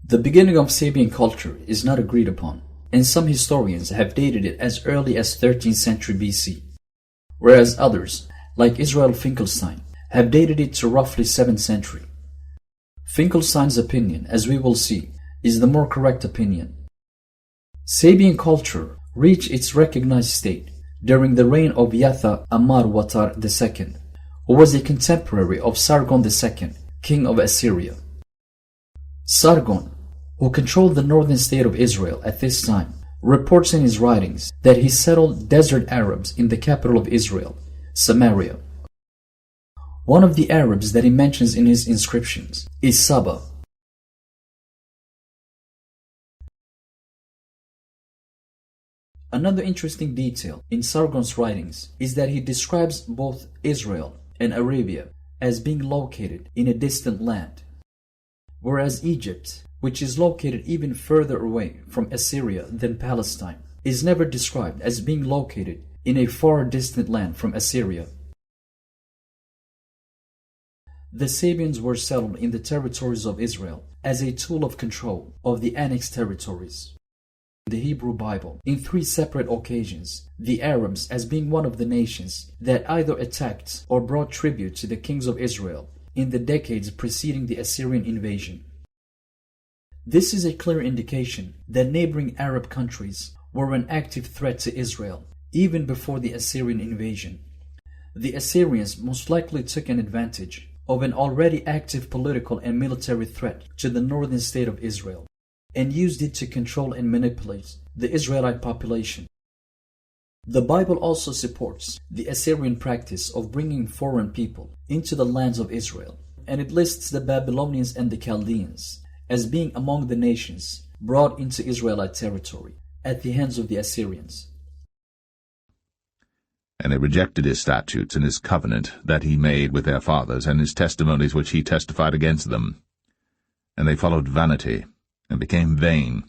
The beginning of Sabaean culture is not agreed upon, and some historians have dated it as early as 13th century BC, whereas others, like Israel Finkelstein, have dated it to roughly 7th century. Finkelstein's opinion, as we will see, is the more correct opinion. Sabaean culture reached its recognized state during the reign of Yatha Amar Watar II, who was a contemporary of Sargon II, king of Assyria. Sargon, who controlled the northern state of Israel at this time, reports in his writings that he settled desert Arabs in the capital of Israel, Samaria. One of the Arabs that he mentions in his inscriptions is Saba. Another interesting detail in Sargon's writings is that he describes both Israel and Arabia as being located in a distant land, whereas Egypt, which is located even further away from Assyria than Palestine, is never described as being located in a far distant land from Assyria. The Sabaeans were settled in the territories of Israel as a tool of control of the annexed territories. In the Hebrew Bible, in 3 separate occasions, the Arabs as being one of the nations that either attacked or brought tribute to the kings of Israel in the decades preceding the Assyrian invasion. This is a clear indication that neighboring Arab countries were an active threat to Israel even before the Assyrian invasion. The Assyrians most likely took an advantage of an already active political and military threat to the northern state of Israel and used it to control and manipulate the Israelite population. The Bible also supports the Assyrian practice of bringing foreign people into the lands of Israel, and it lists the Babylonians and the Chaldeans as being among the nations brought into Israelite territory at the hands of the Assyrians. And they rejected his statutes and his covenant that he made with their fathers, and his testimonies which he testified against them. And they followed vanity, and became vain,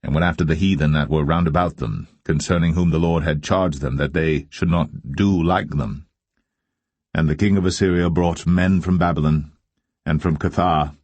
and went after the heathen that were round about them, concerning whom the Lord had charged them that they should not do like them. And the king of Assyria brought men from Babylon, and from Cathar,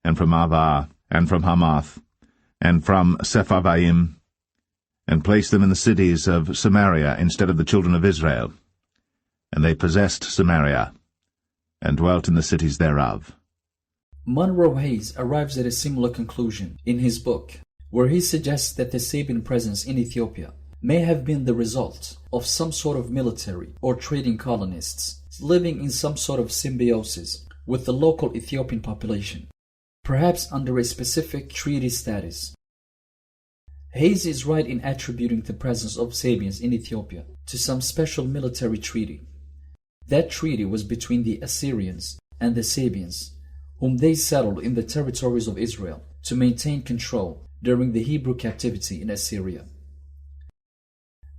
and from Ava, and from Hamath, and from Sepharvaim, and placed them in the cities of Samaria instead of the children of Israel. And they possessed Samaria, and dwelt in the cities thereof. Monroe Hayes arrives at a similar conclusion in his book, where he suggests that the Sabaean presence in Ethiopia may have been the result of some sort of military or trading colonists living in some sort of symbiosis with the local Ethiopian population, perhaps under a specific treaty status. Hayes is right in attributing the presence of Sabaeans in Ethiopia to some special military treaty. That treaty was between the Assyrians and the Sabaeans, whom they settled in the territories of Israel to maintain control during the Hebrew captivity in Assyria.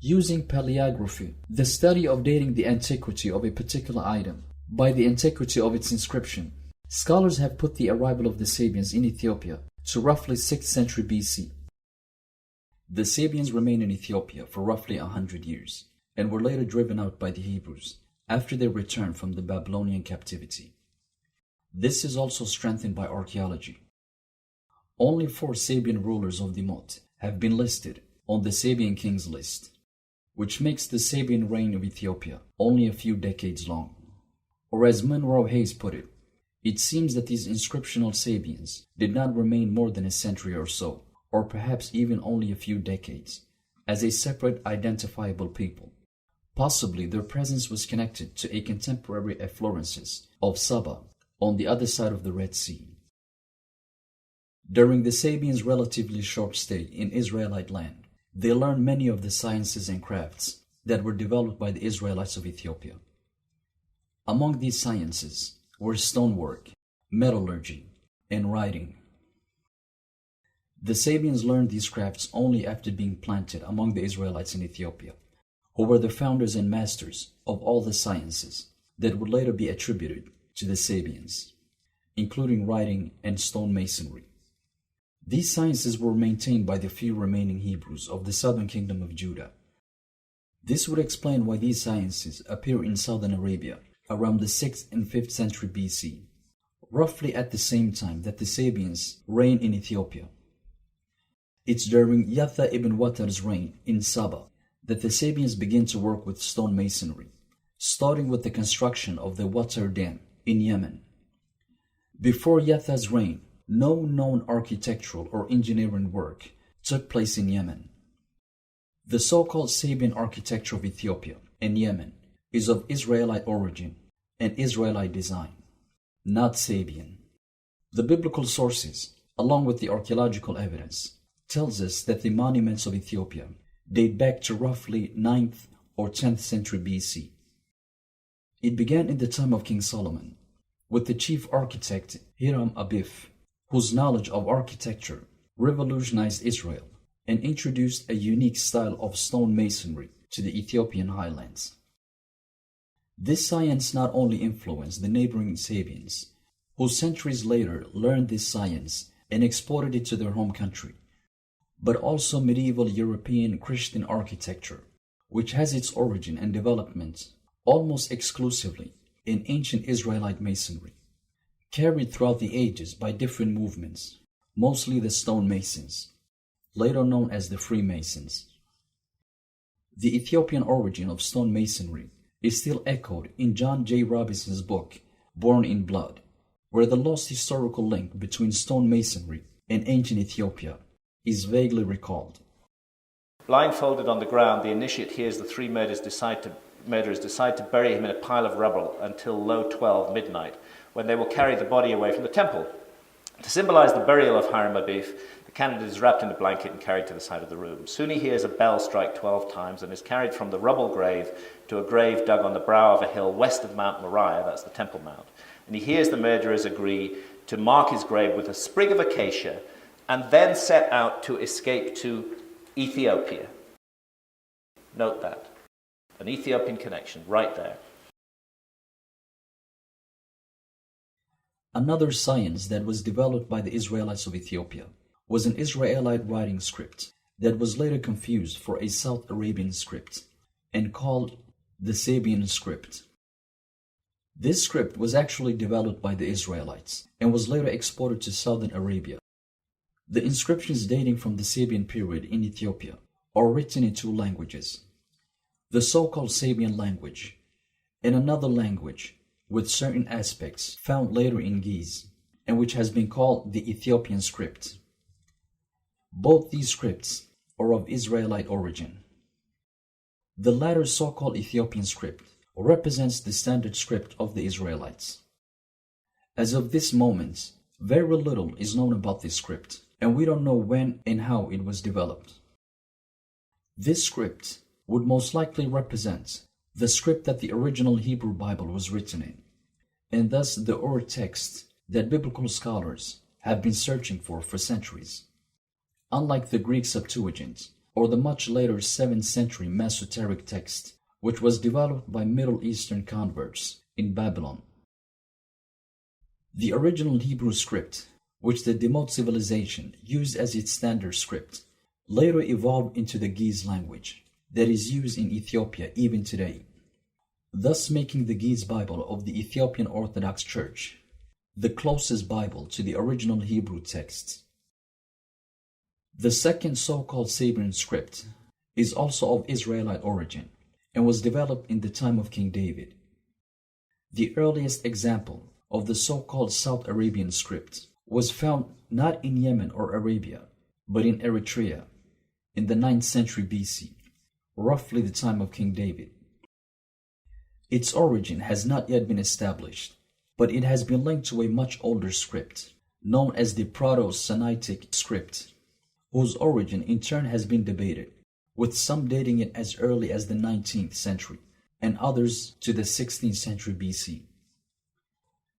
Using paleography, the study of dating the antiquity of a particular item by the antiquity of its inscription, scholars have put the arrival of the Sabaeans in Ethiopia to roughly 6th century BC. The Sabaeans remained in Ethiopia for roughly 100 years and were later driven out by the Hebrews after their return from the Babylonian captivity. This is also strengthened by archaeology. Only 4 Sabaean rulers of Dimot have been listed on the Sabaean kings list, which makes the Sabaean reign of Ethiopia only a few decades long. Or as Monroe Hayes put it, it seems that these inscriptional Sabaeans did not remain more than a century or so, or perhaps even only a few decades, as a separate identifiable people. Possibly their presence was connected to a contemporary efflorescence of Saba on the other side of the Red Sea. During the Sabaeans' relatively short stay in Israelite land, they learned many of the sciences and crafts that were developed by the Israelites of Ethiopia. Among these sciences were stonework, metallurgy, and writing. The Sabaeans learned these crafts only after being planted among the Israelites in Ethiopia, who were the founders and masters of all the sciences that would later be attributed to the Sabaeans, including writing and stone masonry. These sciences were maintained by the few remaining Hebrews of the southern kingdom of Judah. This would explain why these sciences appear in southern Arabia around the 6th and 5th century BC, roughly at the same time that the Sabaeans reigned in Ethiopia. It's during Yatha ibn Watar's reign in Saba that the Sabaeans began to work with stone masonry, starting with the construction of the Watar Dam in Yemen. Before Yatha's reign, no known architectural or engineering work took place in Yemen. The so-called Sabaean architecture of Ethiopia and Yemen is of Israelite origin and Israelite design, not Sabaean. The biblical sources, along with the archaeological evidence, tells us that the monuments of Ethiopia date back to roughly 9th or 10th century BC. It began in the time of King Solomon, with the chief architect Hiram Abif, whose knowledge of architecture revolutionized Israel and introduced a unique style of stone masonry to the Ethiopian highlands. This science not only influenced the neighboring Sabaeans, who centuries later learned this science and exported it to their home country, but also medieval European Christian architecture, which has its origin and development almost exclusively in ancient Israelite masonry, carried throughout the ages by different movements, mostly the stonemasons, later known as the Freemasons. The Ethiopian origin of stonemasonry is still echoed in John J. Robinson's book, Born in Blood, where the lost historical link between stonemasonry and ancient Ethiopia is vaguely recalled. Blindfolded on the ground, the initiate hears the three murderers decide to bury him in a pile of rubble until low 12 midnight, when they will carry the body away from the temple. To symbolize the burial of Hiram Abif, the candidate is wrapped in a blanket and carried to the side of the room. Soon he hears a bell strike 12 times and is carried from the rubble grave to a grave dug on the brow of a hill west of Mount Moriah, that's the Temple Mount. And he hears the murderers agree to mark his grave with a sprig of acacia and then set out to escape to Ethiopia. Note that. An Ethiopian connection right there. Another science that was developed by the Israelites of Ethiopia was an Israelite writing script that was later confused for a South Arabian script and called the Sabaean script. This script was actually developed by the Israelites and was later exported to Southern Arabia. The inscriptions dating from the Sabaean period in Ethiopia are written in two languages: the so-called Sabaean language and another language with certain aspects found later in Ge'ez, and which has been called the Ethiopian script. Both these scripts are of Israelite origin. The latter so-called Ethiopian script represents the standard script of the Israelites. As of this moment, very little is known about this script, and we don't know when and how it was developed. This script would most likely represent the script that the original Hebrew Bible was written in, and thus the Ur text that biblical scholars have been searching for centuries. Unlike the Greek Septuagint or the much later 7th century Masoretic text, which was developed by Middle Eastern converts in Babylon. The original Hebrew script, which the Demote civilization used as its standard script, later evolved into the Ge'ez language that is used in Ethiopia even today, thus making the Ge'ez Bible of the Ethiopian Orthodox Church the closest Bible to the original Hebrew text. The second so-called Sabaean script is also of Israelite origin and was developed in the time of King David. The earliest example of the so-called South Arabian script was found not in Yemen or Arabia, but in Eritrea in the 9th century BC, roughly the time of King David. Its origin has not yet been established, but it has been linked to a much older script, known as the Proto-Semitic script, whose origin in turn has been debated, with some dating it as early as the 19th century and others to the 16th century BC.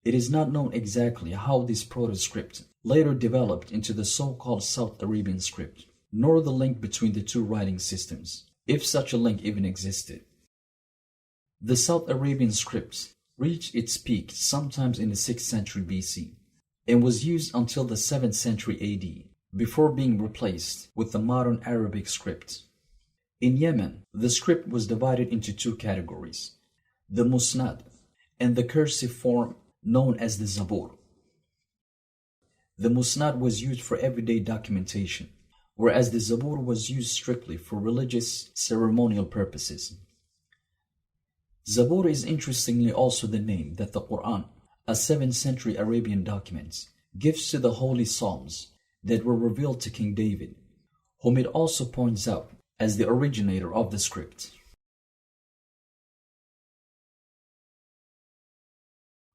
It is not known exactly how this proto-script later developed into the so-called South Arabian script, nor the link between the two writing systems, if such a link even existed. The South Arabian script reached its peak sometimes in the 6th century BC and was used until the 7th century AD, before being replaced with the modern Arabic script. In Yemen, the script was divided into two categories: the Musnad and the cursive form known as the Zabur. The Musnad was used for everyday documentation, whereas the Zabur was used strictly for religious ceremonial purposes. Zabur is interestingly also the name that the Quran, a 7th century Arabian document, gives to the holy psalms that were revealed to King David, whom it also points out as the originator of the script.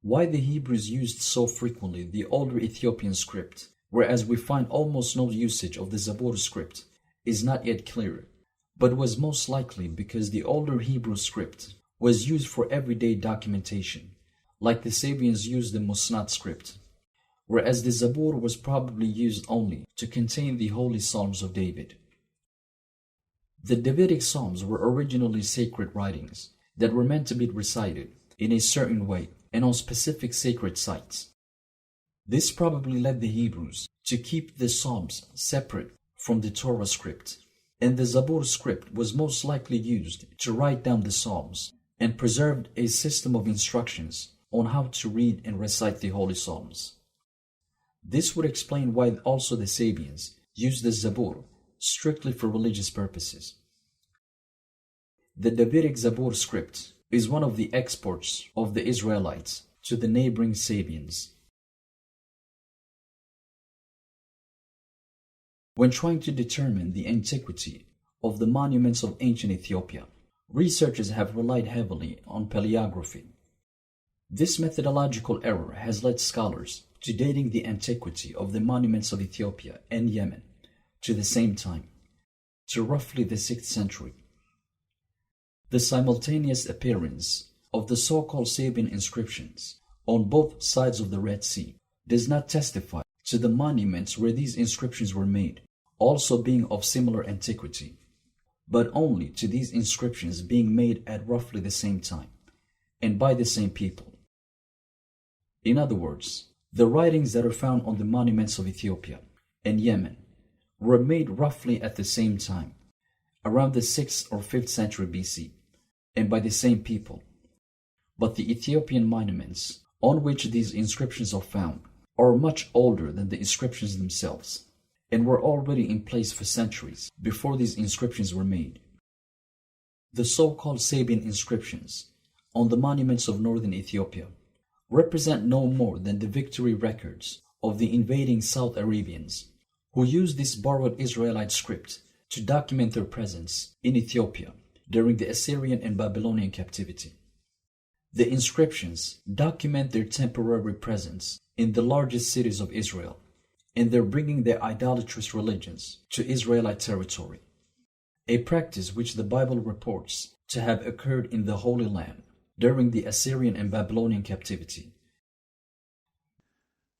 Why the Hebrews used so frequently the older Ethiopian script, whereas we find almost no usage of the Zabur script, is not yet clear, but was most likely because the older Hebrew script was used for everyday documentation, like the Sabaeans used the Musnad script, whereas the Zabur was probably used only to contain the holy psalms of David. The Davidic psalms were originally sacred writings that were meant to be recited in a certain way and on specific sacred sites. This probably led the Hebrews to keep the psalms separate from the Torah script, and the Zabur script was most likely used to write down the psalms and preserved a system of instructions on how to read and recite the holy psalms. This would explain why also the Sabaeans used the Zabur strictly for religious purposes. The Davidic Zabur script is one of the exports of the Israelites to the neighboring Sabaeans. When trying to determine the antiquity of the monuments of ancient Ethiopia, researchers have relied heavily on paleography. This methodological error has led scholars to dating the antiquity of the monuments of Ethiopia and Yemen to the same time, to roughly the 6th century. The simultaneous appearance of the so-called Sabaean inscriptions on both sides of the Red Sea does not testify to the monuments where these inscriptions were made also being of similar antiquity, but only to these inscriptions being made at roughly the same time and by the same people. In other words, the writings that are found on the monuments of Ethiopia and Yemen were made roughly at the same time, around the 6th or 5th century BC, and by the same people. But the Ethiopian monuments on which these inscriptions are found are much older than the inscriptions themselves, and were already in place for centuries before these inscriptions were made. The so-called Sabaean inscriptions on the monuments of northern Ethiopia represent no more than the victory records of the invading South Arabians, who used this borrowed Israelite script to document their presence in Ethiopia during the Assyrian and Babylonian captivity. The inscriptions document their temporary presence in the largest cities of Israel, and their bringing their idolatrous religions to Israelite territory, a practice which the Bible reports to have occurred in the Holy Land during the Assyrian and Babylonian captivity.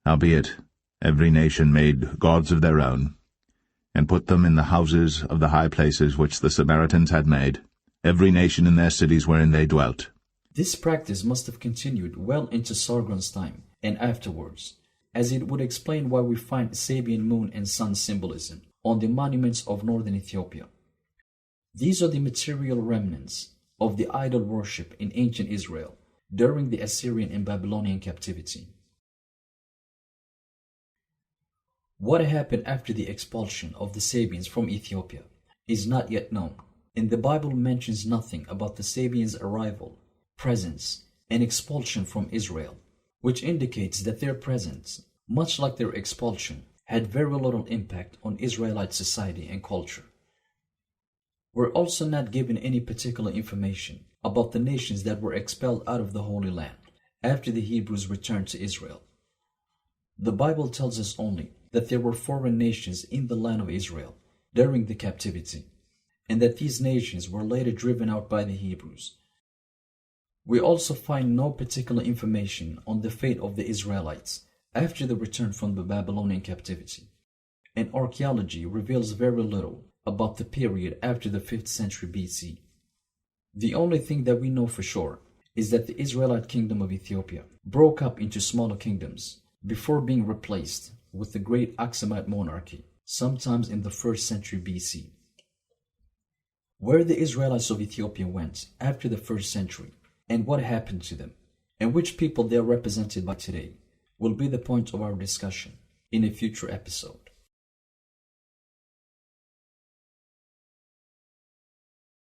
Howbeit, every nation made gods of their own, and put them in the houses of the high places which the Samaritans had made, every nation in their cities wherein they dwelt. This practice must have continued well into Sargon's time and afterwards, as it would explain why we find Sabaean moon and sun symbolism on the monuments of northern Ethiopia. These are the material remnants of the idol worship in ancient Israel during the Assyrian and Babylonian captivity. What happened after the expulsion of the Sabaeans from Ethiopia is not yet known, and the Bible mentions nothing about the Sabaeans' arrival, presence, and expulsion from Israel, which indicates that their presence, much like their expulsion, had very little impact on Israelite society and culture. We're also not given any particular information about the nations that were expelled out of the Holy Land after the Hebrews returned to Israel. The Bible tells us only that there were foreign nations in the land of Israel during the captivity, and that these nations were later driven out by the Hebrews. We also find no particular information on the fate of the Israelites after the return from the Babylonian captivity, and archaeology reveals very little about the period after the 5th century BC. The only thing that we know for sure is that the Israelite kingdom of Ethiopia broke up into smaller kingdoms before being replaced with the great Aksumite monarchy, sometimes in the 1st century BC. Where the Israelites of Ethiopia went after the 1st century, and what happened to them, and which people they are represented by today, will be the point of our discussion. in a future episode.